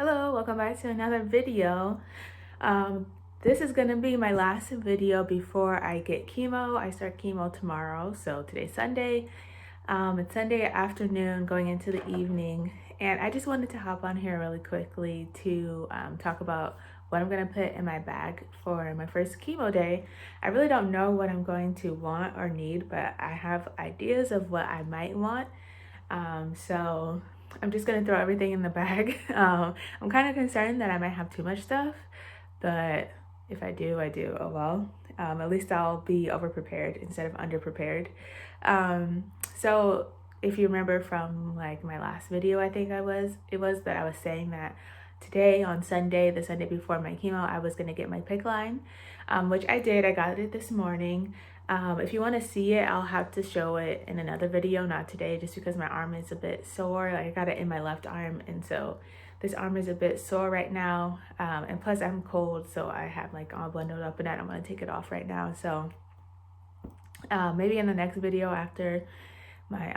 Hello, welcome back to another video. This is gonna be my last video before I get chemo. I start chemo tomorrow, so today's Sunday. It's Sunday afternoon going into the evening, and I just wanted to hop on here really quickly to talk about what I'm gonna put in my bag for my first chemo day. I really don't know what I'm going to want or need, but I have ideas of what I might want. So I'm just gonna throw everything in the bag. I'm kind of concerned that I might have too much stuff, but if I do, I do. Oh well. At least I'll be over prepared instead of under prepared. So if you remember from like my last video, I think it was that I was saying that today on Sunday, the Sunday before my chemo, I was gonna get my PICC line, which I did. I got it this morning. If you want to see it, I'll have to show it in another video, not today, just because my arm is a bit sore. Like I got it in my left arm, and so this arm is a bit sore right now. And plus I'm cold, so I have like all bundled up, and I don't want to take it off right now. So maybe in the next video after my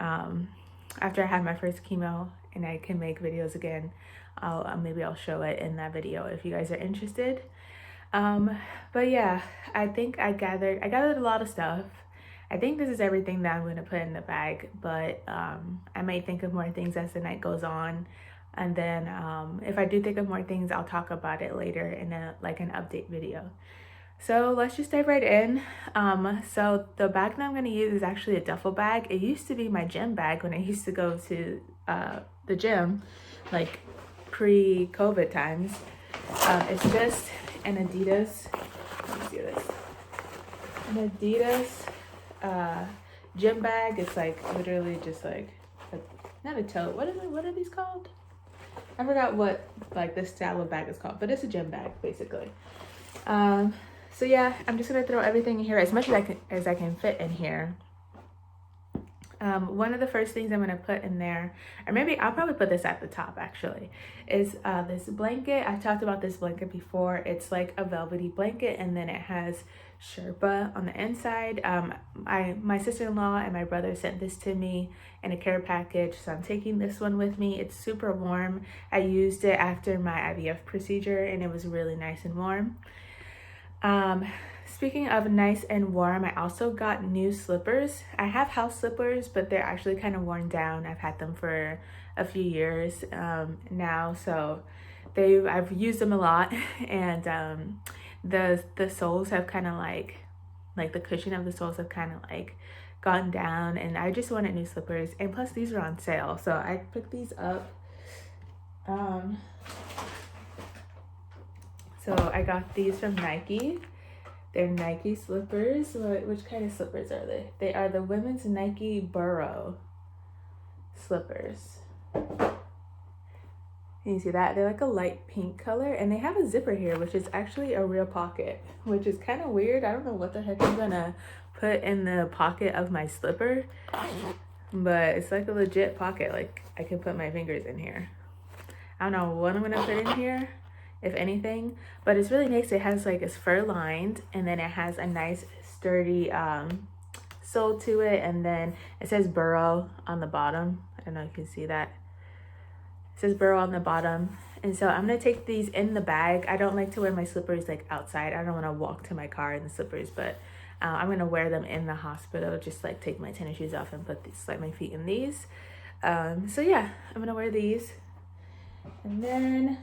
after I have my first chemo and I can make videos again, maybe I'll show it in that video if you guys are interested. But yeah, I think I gathered a lot of stuff. I think this is everything that I'm going to put in the bag, but I may think of more things as the night goes on. And then if I do think of more things, I'll talk about it later in an update video. So let's just dive right in. So the bag that I'm going to use is actually a duffel bag. It used to be my gym bag when I used to go to the gym, like pre-COVID times. It's just an Adidas, let me see this, an Adidas gym bag. It's like literally just like not a tote, what are these called? I forgot what like this style of bag is called, but it's a gym bag basically. So yeah, I'm just gonna throw everything in here as much as I can fit in here. One of the first things I'm gonna put in there, or maybe I'll probably put this at the top actually, is this blanket. I've talked about this blanket before. It's like a velvety blanket, and then it has Sherpa on the inside. My sister-in-law and my brother sent this to me in a care package, so I'm taking this one with me. It's super warm. I used it after my IVF procedure, and it was really nice and warm. Speaking of nice and warm, I also got new slippers. I have house slippers, but they're actually kind of worn down. I've had them for a few years now, so I've used them a lot, and the soles have kind of like the cushion of the soles have kind of like gone down, and I just wanted new slippers, and plus these are on sale, so I picked these up. So I got these from Nike. They're Nike slippers. Which kind of slippers are they? They are the women's Nike Burrow slippers. Can you see that? They're like a light pink color, and they have a zipper here, which is actually a real pocket, which is kind of weird. I don't know what the heck I'm gonna put in the pocket of my slipper, but it's like a legit pocket. Like I can put my fingers in here. I don't know what I'm gonna put in here, if anything, but it's really nice. It has like, it's fur lined, and then it has a nice sturdy sole to it, and then it says Burrow on the bottom. I don't know if you can see that. It says Burrow on the bottom, and so I'm gonna take these in the bag. I don't like to wear my slippers like outside. I don't want to walk to my car in the slippers, but I'm gonna wear them in the hospital. Just like take my tennis shoes off and put these, slide my feet in these. So yeah, I'm gonna wear these, and then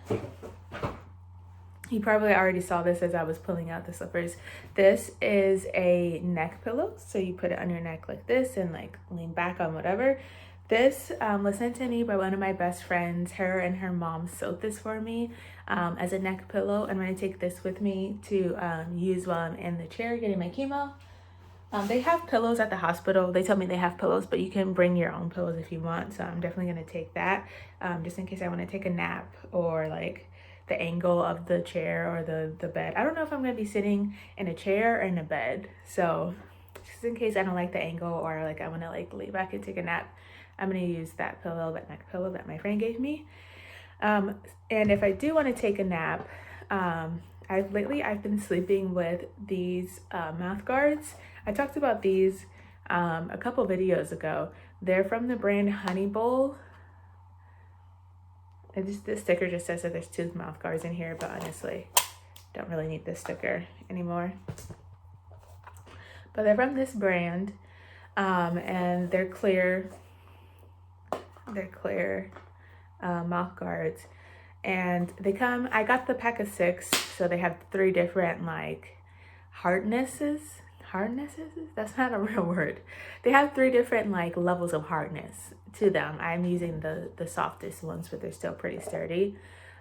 you probably already saw this as I was pulling out the slippers. This is a neck pillow. So you put it on your neck like this and like lean back on whatever. This was sent to me by one of my best friends. Her and her mom sewed this for me as a neck pillow. I'm gonna take this with me to use while I'm in the chair getting my chemo. They have pillows at the hospital. They told me they have pillows, but you can bring your own pillows if you want. So I'm definitely gonna take that just in case I wanna take a nap, or like the angle of the chair or the bed. I don't know if I'm gonna be sitting in a chair or in a bed, so just in case I don't like the angle, or like I want to like lay back and take a nap, I'm gonna use that pillow, that neck pillow that my friend gave me. And if I do want to take a nap, I've been sleeping with these mouth guards. I talked about these a couple videos ago. They're from the brand Honey Bowl. This sticker just says that there's 2 mouth guards in here, but honestly, don't really need this sticker anymore. But they're from this brand, and they're clear. They're clear mouth guards, and they come. I got the pack of 6, so they have 3 different like hardnesses. That's not a real word. They have 3 different like levels of hardness to them. I'm using the softest ones, but they're still pretty sturdy.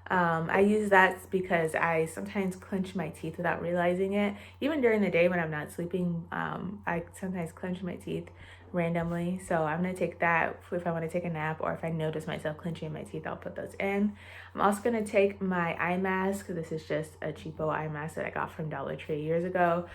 I use that because I sometimes clench my teeth without realizing it. Even during the day when I'm not sleeping, I sometimes clench my teeth randomly. So I'm gonna take that if I want to take a nap, or if I notice myself clenching my teeth, I'll put those in. I'm also gonna take my eye mask. This is just a cheapo eye mask that I got from Dollar Tree years ago,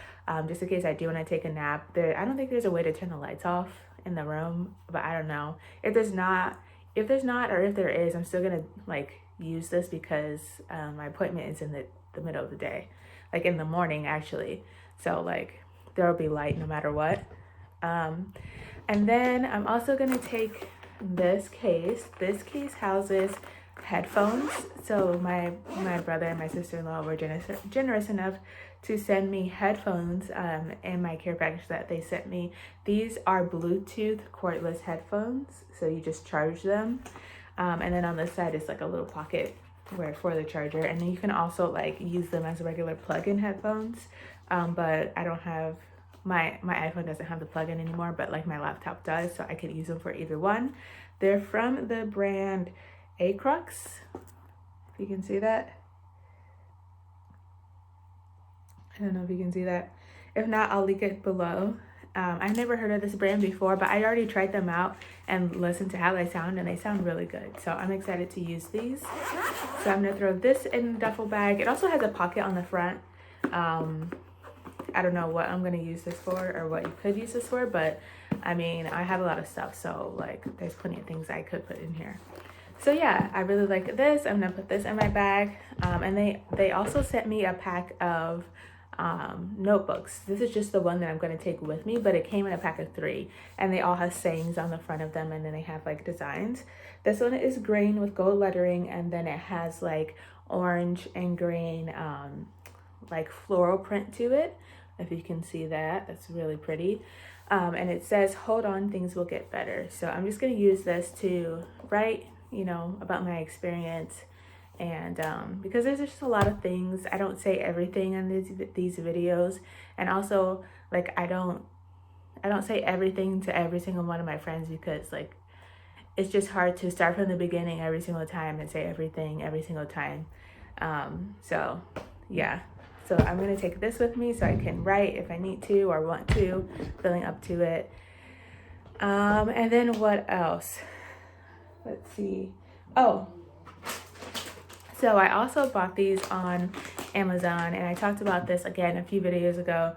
just in case I do want to take a nap. I don't think there's a way to turn the lights off in the room, but I don't know. If there's not, or if there is, I'm still gonna like use this because my appointment is in the middle of the day, like in the morning actually. So like there will be light no matter what. And then I'm also gonna take this case. This case houses headphones. So my brother and my sister-in-law were generous enough to send me headphones in my care package that they sent me. These are Bluetooth cordless headphones, so you just charge them. And then on this side is like a little pocket for the charger, and then you can also like use them as regular plug-in headphones. But I don't have my iPhone doesn't have the plug-in anymore, but like my laptop does, so I could use them for either one. They're from the brand Acrux, if you can see that. I don't know if you can see that. If not, I'll link it below. I've never heard of this brand before, but I already tried them out and listened to how they sound, and they sound really good. So I'm excited to use these. So I'm gonna throw this in the duffel bag. It also has a pocket on the front. I don't know what I'm gonna use this for, or what you could use this for, but I mean, I have a lot of stuff, so like there's plenty of things I could put in here. So yeah, I really like this. I'm gonna put this in my bag. And they also sent me a pack of notebooks. This is just the one that I'm going to take with me, but it came in a pack of 3, and they all have sayings on the front of them, and then they have like designs. This one is green with gold lettering, and then it has like orange and green like floral print to it, if you can see that. That's really pretty. And it says, hold on, things will get better. So I'm just going to use this to write, you know, about my experience. And because there's just a lot of things, I don't say everything in these videos, and also like I don't say everything to every single one of my friends, because like it's just hard to start from the beginning every single time and say everything every single time. So yeah, so I'm gonna take this with me so I can write if I need to or want to, feeling up to it. And then what else? Let's see. Oh, so I also bought these on Amazon, and I talked about this again a few videos ago.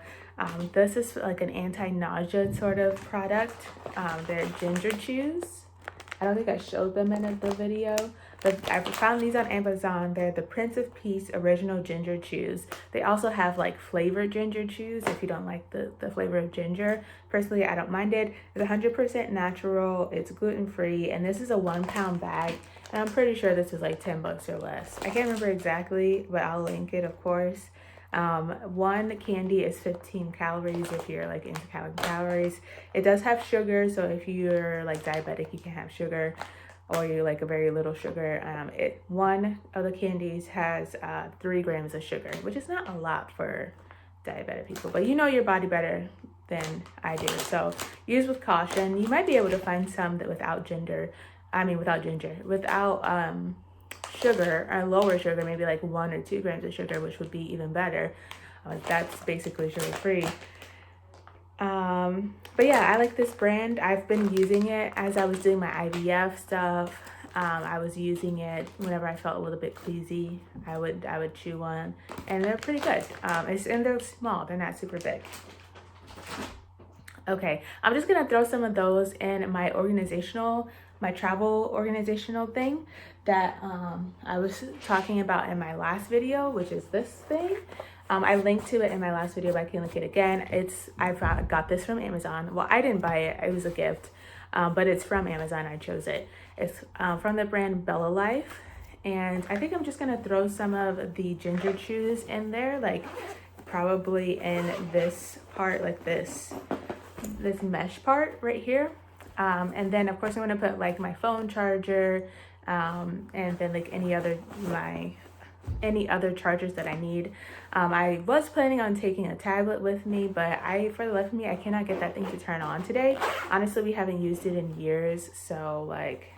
This is like an anti-nausea sort of product. They're ginger chews. I don't think I showed them in the video, but I found these on Amazon. They're the Prince of Peace original ginger chews. They also have like flavored ginger chews if you don't like the flavor of ginger. Personally, I don't mind it. It's 100% natural. It's gluten-free, and this is a 1-pound bag. And I'm pretty sure this is like $10 or less. I can't remember exactly, but I'll link it, of course. One candy is 15 calories if you're like into counting calories. It does have sugar, so if you're like diabetic, you can have sugar, or you like a very little sugar. One of the candies has 3 grams of sugar, which is not a lot for diabetic people, but you know your body better than I do, so use with caution. You might be able to find some that without sugar, or lower sugar, maybe like 1 or 2 grams of sugar, which would be even better. That's basically sugar free. But yeah, I like this brand. I've been using it as I was doing my IVF stuff. I was using it whenever I felt a little bit queasy. I would chew one, and they're pretty good. And they're small, they're not super big. Okay, I'm just gonna throw some of those in my travel organizational thing that I was talking about in my last video, which is this thing. I linked to it in my last video, but I can link it again. I got this from Amazon. Well, I didn't buy it, it was a gift, but it's from Amazon. I chose it. It's from the brand Bella Life, And I think I'm just gonna throw some of the ginger chews in there, like probably in this part, like this mesh part right here. And then of course I'm gonna put like my phone charger, and then like any other chargers that I need. I was planning on taking a tablet with me, but for the life of me, I cannot get that thing to turn on today. Honestly, we haven't used it in years, so like,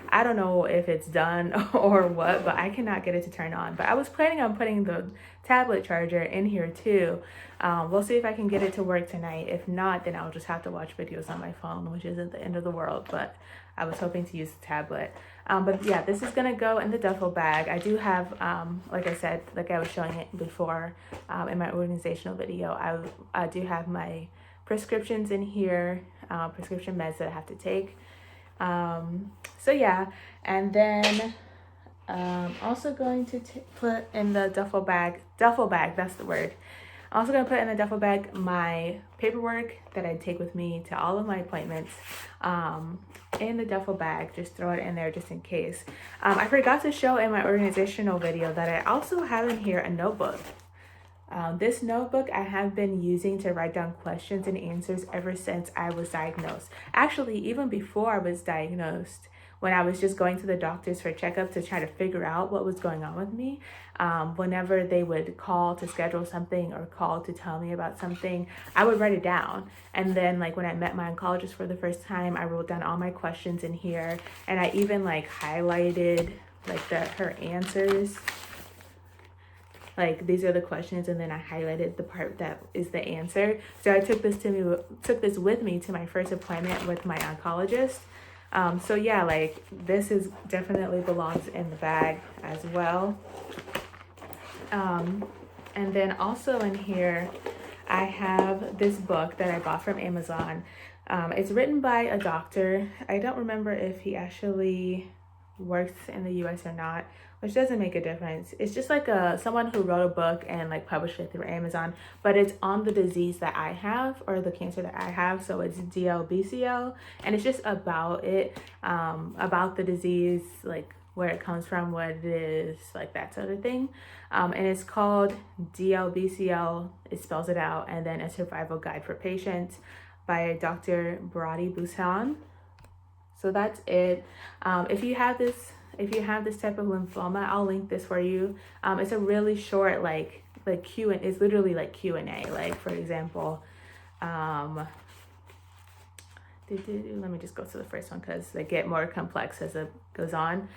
I don't know if it's done or what, but I cannot get it to turn on. But I was planning on putting the tablet charger in here too. We'll see if I can get it to work tonight. If not, then I'll just have to watch videos on my phone, which isn't the end of the world, but I was hoping to use the tablet. But yeah, this is gonna go in the duffel bag. I do have, like I said, like I was showing it before in my organizational video, I do have my prescriptions in here, prescription meds that I have to take. So yeah, and then also going to put in the duffel bag, that's the word. I'm also going to put in the duffel bag my paperwork that I take with me to all of my appointments, in the duffel bag. Just throw it in there just in case. I forgot to show in my organizational video that I also have in here a notebook. This notebook I have been using to write down questions and answers ever since I was diagnosed. Actually, even before I was diagnosed, when I was just going to the doctors for checkup to try to figure out what was going on with me, whenever they would call to schedule something or call to tell me about something, I would write it down. And then like when I met my oncologist for the first time, I wrote down all my questions in here, and I even like highlighted like her answers. Like, these are the questions, and then I highlighted the part that is the answer. So I took this with me to my first appointment with my oncologist. So yeah, like this is definitely belongs in the bag as well. And then also in here, I have this book that I bought from Amazon. It's written by a doctor. I don't remember if he actually works in the US or not, which doesn't make a difference. It's just like someone who wrote a book and like published it through Amazon, but it's on the disease that I have, or the cancer that I have. So it's DLBCL, and it's just about it, about the disease, like where it comes from, what it is, like that sort of thing. And it's called DLBCL, it spells it out, and then A Survival Guide for Patients by Dr. Brandi. So that's it. If you have this type of lymphoma, I'll link this for you. It's a really short, like it's literally like Q&A. Like, for example, let me just go to the first one because they get more complex as it goes on.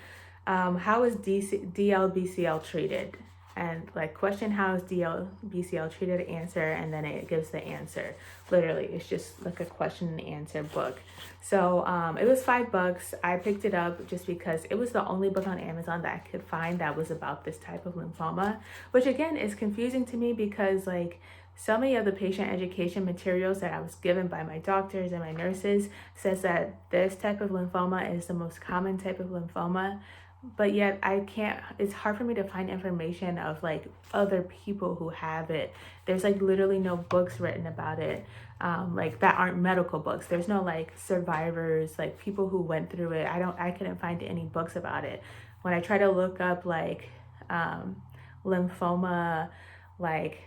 How is DLBCL treated? And like question, how is DLBCL treated, answer, and then it gives the answer. Literally, it's just like a question and answer book. So it was $5. I picked it up just because it was the only book on Amazon that I could find that was about this type of lymphoma, which again is confusing to me because like so many of the patient education materials that I was given by my doctors and my nurses says that this type of lymphoma is the most common type of lymphoma. But yet it's hard for me to find information of like other people who have it. There's like literally no books written about it, like that aren't medical books. There's no like survivors, like people who went through it. I couldn't find any books about it. When I try to look up like lymphoma, like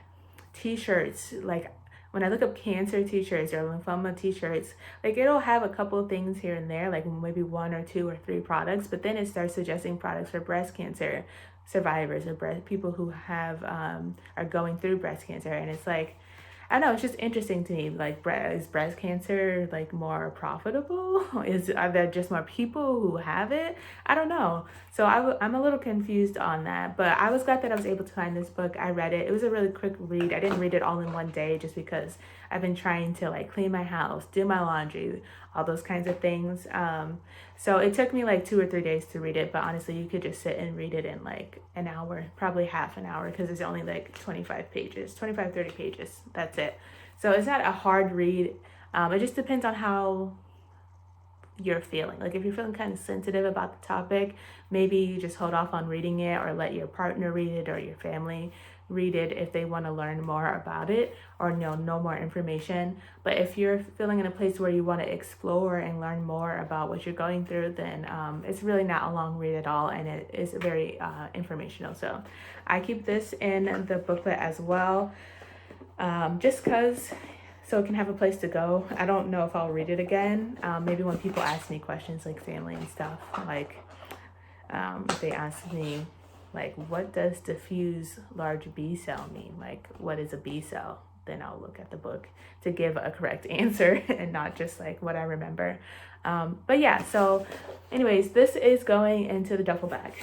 t-shirts, like when I look up cancer t-shirts or lymphoma t-shirts, like it'll have a couple of things here and there, like maybe 1 or 2 or 3 products, but then it starts suggesting products for breast cancer survivors or people who have are going through breast cancer. And it's like, I don't know, it's just interesting to me. Like, is breast cancer like more profitable? Are there just more people who have it? I don't know. So I'm a little confused on that, but I was glad that I was able to find this book. I read it. It was a really quick read. I didn't read it all in one day just because I've been trying to like clean my house, do my laundry, all those kinds of things. So it took me like 2 or 3 days to read it, but honestly, you could just sit and read it in like an hour, probably half an hour, because it's only like 25, 30 pages. That's it. So it's not a hard read. It just depends on how you're feeling. Like if you're feeling kind of sensitive about the topic, maybe you just hold off on reading it, or let your partner read it or your family read it if they want to learn more about it or know more information. But if you're feeling in a place where you want to explore and learn more about what you're going through, then it's really not a long read at all, and it is very informational. So I keep this in the booklet as well, just because, so it can have a place to go. I don't know if I'll read it again. Maybe when people ask me questions like family and stuff, like if they ask me, like, what does diffuse large B-cell mean? Like, what is a B-cell? Then I'll look at the book to give a correct answer and not just like what I remember. But yeah, so anyways, this is going into the duffel bag.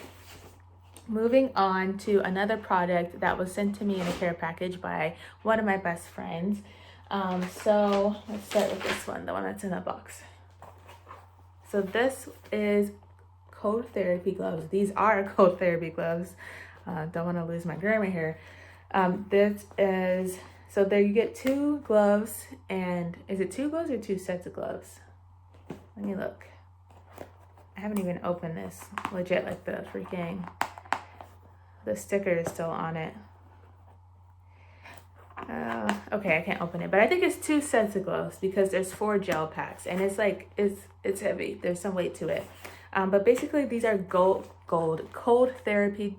Moving on to another product that was sent to me in a care package by one of my best friends. So let's start with this one, the one that's in the box. So this is cold therapy gloves. These are cold therapy gloves. Don't want to lose my grammar here. This is, so there you get 2 gloves, and is it 2 gloves or 2 sets of gloves? Let me look. I haven't even opened this legit, like the sticker is still on it. Okay, I can't open it, but I think it's 2 sets of gloves because there's 4 gel packs, and it's like, it's heavy. There's some weight to it. But basically these are cold therapy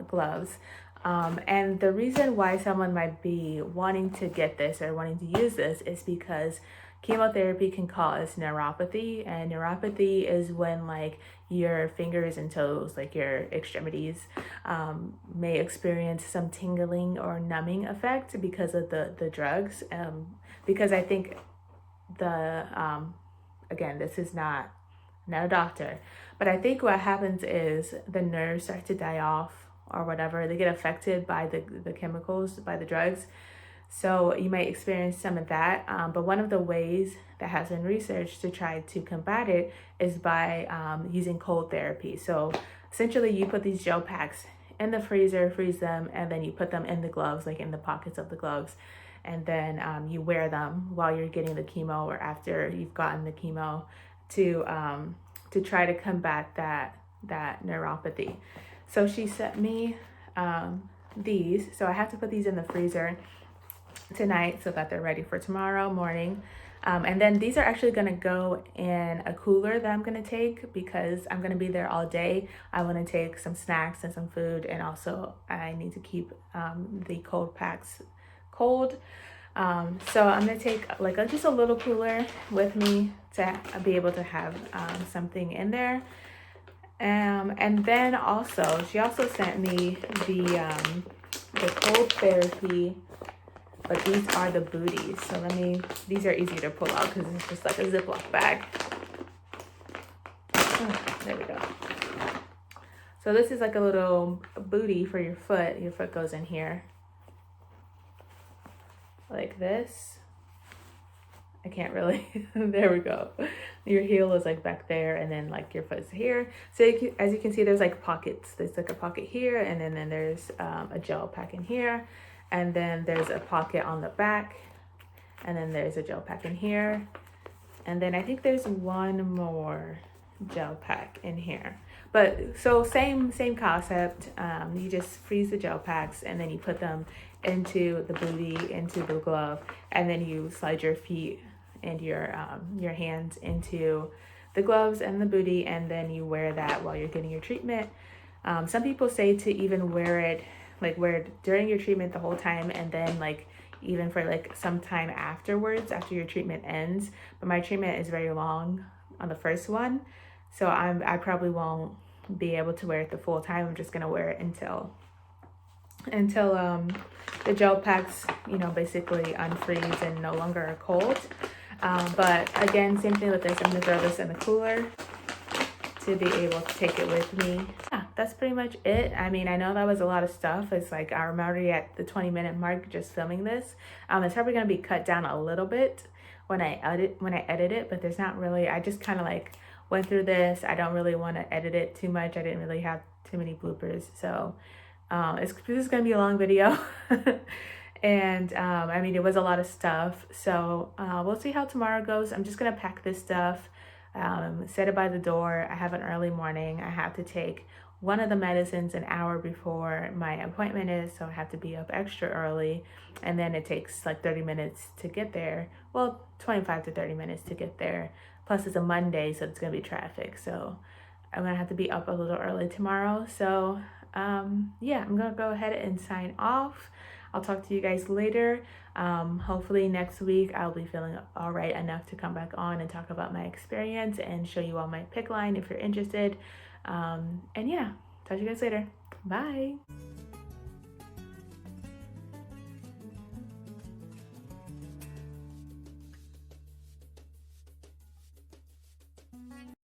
gloves. And the reason why someone might be wanting to get this or wanting to use this is because chemotherapy can cause neuropathy, and neuropathy is when like your fingers and toes, like your extremities, may experience some tingling or numbing effect because of the drugs. Because I think again, this is not a doctor, but I think what happens is the nerves start to die off or whatever. They get affected by the chemicals, by the drugs. So you might experience some of that. But one of the ways that has been researched to try to combat it is by using cold therapy. So essentially you put these gel packs in the freezer, freeze them, and then you put them in the gloves, like in the pockets of the gloves. And then you wear them while you're getting the chemo or after you've gotten the chemo to try to combat that neuropathy. So she sent me these. So I have to put these in the freezer tonight so that they're ready for tomorrow morning. And then these are actually going to go in a cooler that I'm going to take because I'm going to be there all day. I want to take some snacks and some food, and also I need to keep the cold packs cold. So I'm going to take like just a little cooler with me to be able to have something in there. And then also, she also sent me the cold therapy, but these are the booties. So these are easy to pull out because it's just like a Ziploc bag. Oh, there we go. So this is like a little booty for your foot. Your foot goes in here. Like this. I can't really, there we go. Your heel is like back there, and then like your foot's here. So as you can see, there's like pockets. There's like a pocket here, and then there's a gel pack in here, and then there's a pocket on the back, and then there's a gel pack in here, and then I think there's one more gel pack in here. But so same concept. You just freeze the gel packs, and then you put them into the booty, into the glove, and then you slide your feet and your hands into the gloves and the booty, and then you wear that while you're getting your treatment. Some people say to even wear it during your treatment the whole time, and then like even for like some time afterwards, after your treatment ends. But my treatment is very long on the first one, so I probably won't be able to wear it the full time. I'm just gonna wear it until the gel packs, basically unfreeze and no longer are cold. But again, same thing with this. I'm gonna throw this in the cooler to be able to take it with me. Yeah, that's pretty much it. I mean, I know that was a lot of stuff. It's like I'm already at the 20-minute mark just filming this. It's probably gonna be cut down a little bit when I edit it, but there's not really, I just kind of like went through this. I don't really want to edit it too much. I didn't really have too many bloopers, so this is gonna be a long video. And I mean, it was a lot of stuff, so we'll see how tomorrow goes. I'm just gonna pack this stuff set it by the door. I have an early morning. I have to take one of the medicines an hour before my appointment is, so I have to be up extra early, and then it takes like 30 minutes to get there. Well, 25 to 30 minutes to get there. Plus it's a Monday, so it's gonna be traffic. So I'm gonna have to be up a little early tomorrow. So yeah, I'm gonna go ahead and sign off. I'll talk to you guys later. Hopefully next week I'll be feeling all right enough to come back on and talk about my experience and show you all my pick line if you're interested. And yeah, talk to you guys later. Bye.